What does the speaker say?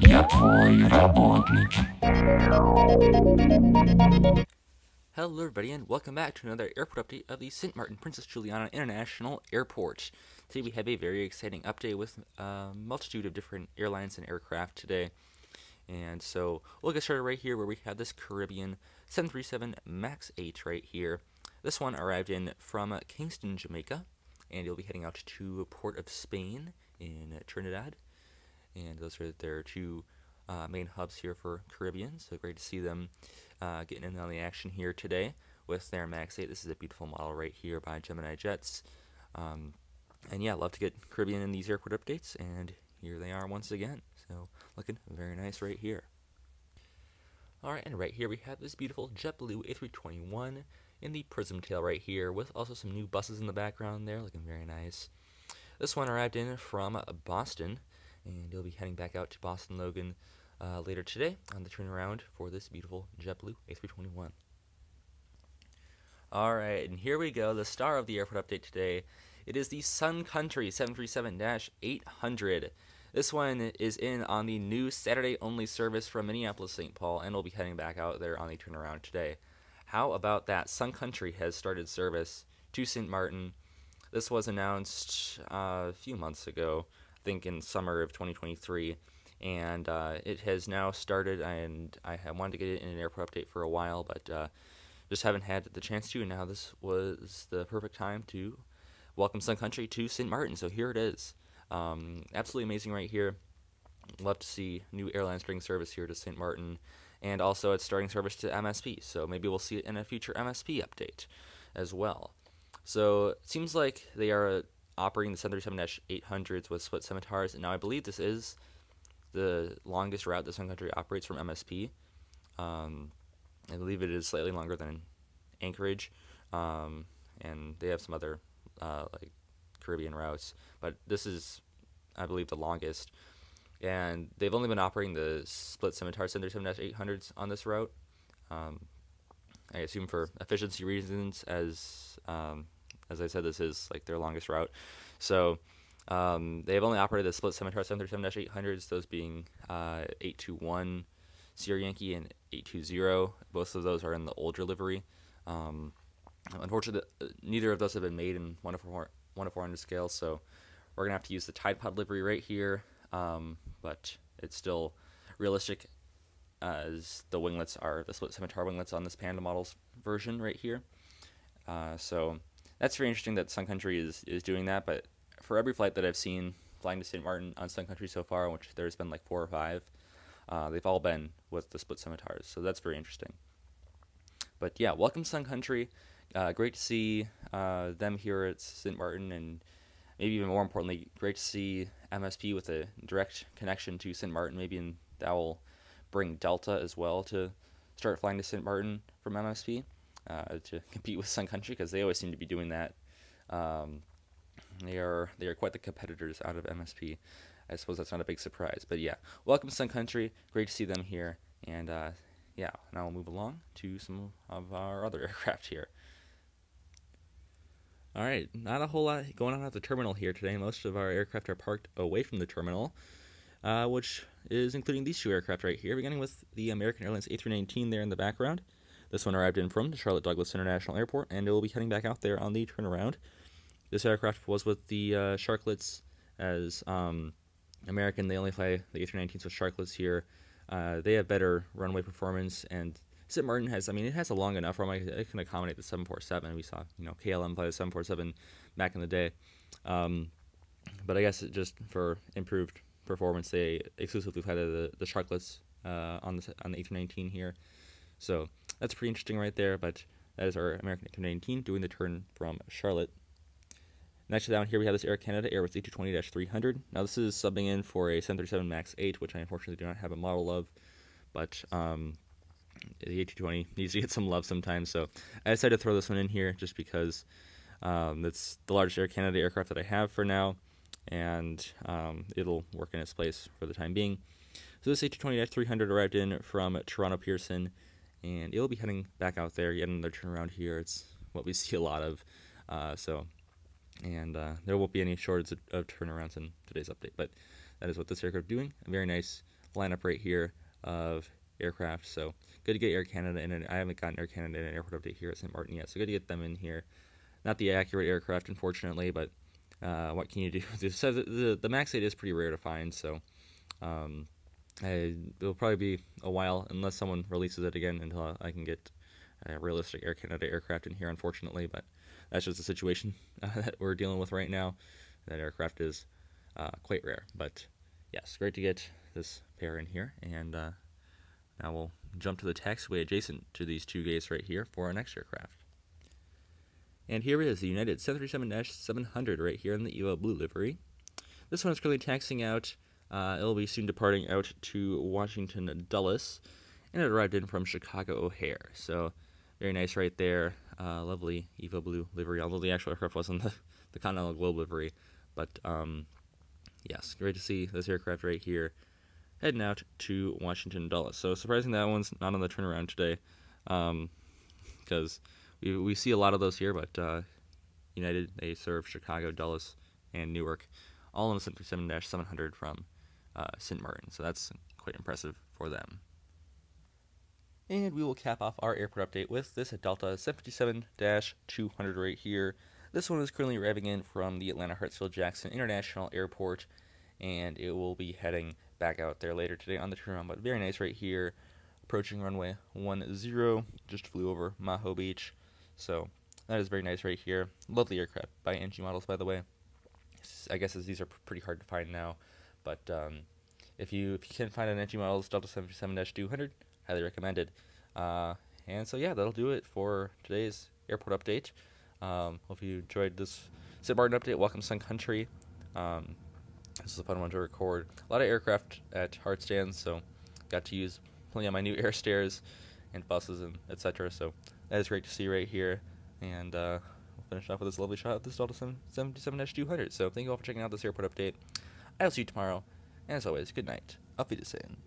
Я твой работник. Hello everybody and welcome back to another airport update of the Sint Maarten Princess Juliana International Airport. Today we have a very exciting update with a multitude of different airlines and aircraft today. And so we'll get started right here where we have this Caribbean 737 MAX 8 right here. This one arrived in from Kingston, Jamaica, and you'll be heading out to Port of Spain in Trinidad. And those are their two main hubs here for Caribbean, so great to see them getting in on the action here today with their MAX 8. This is a beautiful model right here by Gemini Jets. And yeah, love to get Caribbean in these airport updates, and here they are once again. So looking very nice right here. Alright, and right here we have this beautiful JetBlue A321 in the prism tail right here, with also some new buses in the background there, looking very nice. This one arrived in from Boston, and you'll be heading back out to Boston Logan later today on the turnaround for this beautiful JetBlue A321. Alright, and here we go, the star of the airport update today. It is the Sun Country 737-800. This one is in on the new Saturday-only service from Minneapolis-St. Paul, and we'll be heading back out there on the turnaround today. How about that? Sun Country has started service to St. Maarten. This was announced a few months ago, I think in summer of 2023, and it has now started, and I have wanted to get it in an airport update for a while, but just haven't had the chance to, and now this was the perfect time to welcome Sun Country to St. Maarten, so here it is. Absolutely amazing right here. Love to see new airlines bring service here to St. Maarten, and also it's starting service to MSP, so maybe we'll see it in a future MSP update as well. So it seems like they are operating the 737-800s with split scimitars, and now I believe this is the longest route that Sun Country operates from MSP. I believe it is slightly longer than Anchorage, and they have some other like Caribbean routes, but this is, I believe, the longest. And they've only been operating the split scimitar 737-800s on this route. I assume for efficiency reasons, as I said, this is like their longest route. So they've only operated the split scimitar 737-800s, those being 821 Sierra Yankee and 820. Both of those are in the older livery. Unfortunately, neither of those have been made in 1 to 400 scale, so we're going to have to use the Tide Pod livery right here, but it's still realistic as the winglets are the split scimitar winglets on this Panda Models version right here. So that's very interesting that Sun Country is doing that, but for every flight that I've seen flying to St. Maarten on Sun Country so far, which there's been like 4 or 5, they've all been with the split scimitars, so that's very interesting. But yeah, welcome Sun Country. Great to see them here at St. Maarten, and maybe even more importantly, great to see MSP with a direct connection to St. Maarten. Maybe that will bring Delta as well to start flying to St. Maarten from MSP to compete with Sun Country, because they always seem to be doing that. They are quite the competitors out of MSP. I suppose that's not a big surprise, but yeah, welcome Sun Country. Great to see them here, and yeah, now we'll move along to some of our other aircraft here. Alright, not a whole lot going on at the terminal here today. Most of our aircraft are parked away from the terminal, which is including these two aircraft right here, beginning with the American Airlines A319 there in the background. This one arrived in from the Charlotte Douglas International Airport, and it will be heading back out there on the turnaround. This aircraft was with the Sharklets, as American, they only fly the A319s with Sharklets here. They have better runway performance, and St. Maarten has, it has a long enough runway. It can accommodate the 747. We saw, KLM fly the 747 back in the day. But I guess just for improved performance, they exclusively fly the Sharklets on the A319 here. So that's pretty interesting right there, but that is our American A319 doing the turn from Charlotte. Next down here we have this Air Canada Airways A220-300. Now this is subbing in for a 737 MAX 8, which I unfortunately do not have a model of, but the A220 needs to get some love sometimes, so I decided to throw this one in here just because it's the largest Air Canada aircraft that I have for now, and it'll work in its place for the time being. So this A220-300 arrived in from Toronto Pearson, and it'll be heading back out there. Yet another turnaround here. It's what we see a lot of. There won't be any shortage of turnarounds in today's update, but that is what this aircraft is doing. A very nice lineup right here of aircraft. So good to get Air Canada in. I haven't gotten Air Canada in an airport update here at St. Maarten yet, so good to get them in here. Not the accurate aircraft, unfortunately, but what can you do? So the Max 8 is pretty rare to find, so it'll probably be a while unless someone releases it again until I can get a realistic Air Canada aircraft in here, unfortunately. But that's just the situation that we're dealing with right now. That aircraft is quite rare, but yes, great to get this pair in here. And now we'll jump to the taxiway adjacent to these two gates right here for our next aircraft. And here is the United 737-700 right here in the Evo Blue livery. This one is currently taxiing out. It'll be soon departing out to Washington Dulles, and it arrived in from Chicago O'Hare. So very nice right there. Lovely Evo Blue livery, although the actual aircraft wasn't the Continental Globe livery. But yes, great to see this aircraft right here heading out to Washington Dulles. So surprising that one's not on the turnaround today, because we see a lot of those here, but United, they serve Chicago, Dulles, and Newark, all on the 737-700 from Sint Maarten. So that's quite impressive for them. And we will cap off our airport update with this Delta 757-200 right here. This one is currently arriving in from the Atlanta Hartsfield-Jackson International Airport, and it will be heading back out there later today on the turnaround. But very nice right here, approaching runway 10, just flew over Maho Beach. So that is very nice right here. Lovely aircraft by NG Models, by the way. I guess these are pretty hard to find now, but if you can find an NG Models Delta 757-200, highly recommended. And so yeah, that'll do it for today's airport update. Hope you enjoyed this St. Maarten update. Welcome Sun Country. This is a fun one to record. A lot of aircraft at hard stands, so got to use plenty of my new air stairs and buses and etc. So that is great to see right here. And we'll finish off with this lovely shot of this Delta 757-200. So thank you all for checking out this airport update. I'll see you tomorrow. And as always, good night. Auf Wiedersehen.